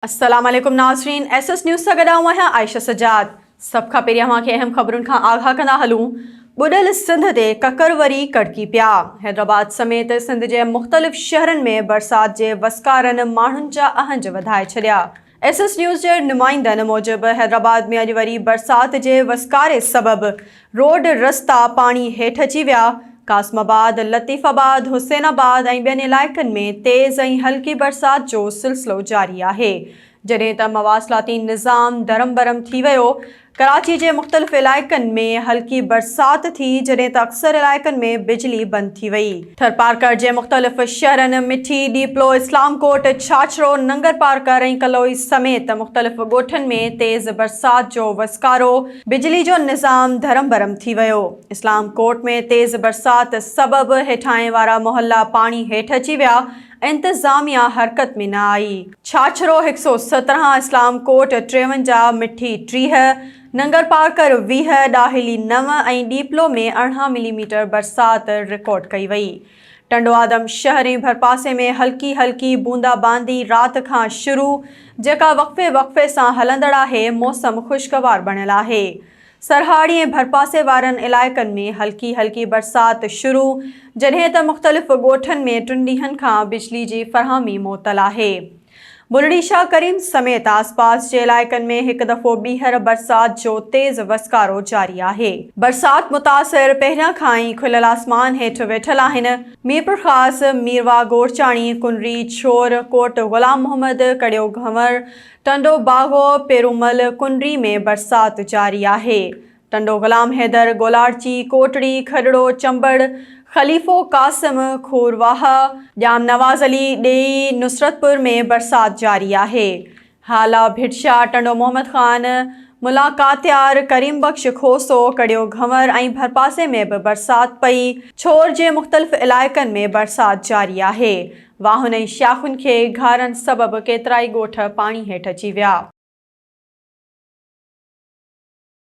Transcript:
अस्सलाम वालेकुम नाज़रीन, एसएस न्यूज़ सां गॾु आहियां आयशा सजाद। सभ खां पहिरीं अव्हांखे अहम ख़बरुनि खां आगाह कंदा हलूं। बुॾल सिंध ते ककर वरी कड़की पिया। हैदराबाद समेत सिंध जे मुख़्तलिफ़ शहरनि में बरसात जे वसकारनि माण्हुनि जा अहंज वधाए छॾिया। एसएस न्यूज़ जे नुमाइंदनि मूजिबि हैदराबाद में अॼु वरी बरसात जे वसकारे सबबि रोड रस्ता पाणी हेठि अची विया। कासमाबाद, लतीफ़ाबाद, हुसैनाबाद ऐं ॿियनि इलाइक़नि में तेज़ ऐं हल्की बरसात जो सिलसिलो जारी आहे, जॾहिं त मवासिलाती निज़ाम दरम बरम थी वियो। कराची जे मुख़्तलिफ़ इलाइक़नि में हल्की बरसात थी, जॾहिं त अक्सर इलाइक़नि में बिजली बंदि थी वई। थरपारकर जे मुख़्तलिफ़ शहरनि मिठी, डीपलो, इस्लामकोट, छाछरो, नंगर पारकर ऐं कलोई समेत मुख़्तलिफ़ ॻोठनि में तेज़ बरसात जो वसकारो, बिजली जो निज़ाम धरम बरम थी वियो। इस्लामकोट में तेज़ बरसात सबबि हेठाणे वारा मोहल्ला पाणी हेठि अची विया। इंतज़ामिया हरकत में न आई। छाछरो 117, इस्लामकोट 53, मिठी 30, नंगर पारकर 20, ॾाहिली 9 ऐं डीपलो में 18 मिलीमीटर बरसात रिकॉर्ड कई वई। टंडो आदम शहर ऐं भरपासे में हल्की हल्की बूंदाबांदी राति खां शुरू, जेका वक़्फ़े वक़्फ़े सां हलंदड़ आहे। मौसम ख़ुशगवार बणियल आहे। सरहाड़ी ऐं भरपासे वारनि इलाइक़नि में हल्की हल्की बरसात शुरू, जॾहिं त मुख़्तलिफ़ ॻोठनि में 3 ॾींहनि खां बिजली जी फ़रहामी मुअतल आहे। बुलड़ी शाह करीम समेत आसपास जे इलाइक़नि में हिकु दफ़ो ॿीहर बरसात जो तेज़ वसकारो जारी आहे। बरसात मुतासिर पहिरियां खां ई खुलियल आसमान हेठि वेठल आहिनि। मीरपुर ख़ासि, मीरवा, गोरचाणी, कुनरी, छोर, कोट ग़ुलाम मोहम्मद, कड़ियो घंवर, टंडो बागो, पेरूमल, कुनरी में बरसात जारी आहे। टंडो ग़ुलाम हैदर, गोलारची, कोटड़ी, खडड़ो, चंबड़, ख़लीफ़ो कासिम, खोरवाहा, जाम नवाज़ अली, ॾेई, नुसरतपुर में बरसात जारी आहे। हाला, भिटशा, टंडो मोहम्मद ख़ान, मुलाकातियार, करीम बख्श, खोसो, कड़ियो घंवर ऐं भरपासे में बि बरसात पई। छोर जे मुख़्तलिफ़ इलाइक़नि में बरसात जारी आहे। वाहुनि ऐं शाख़ुनि खे घारनि सबबि केतिरा ई ॻोठ पाणी हेठि अची विया।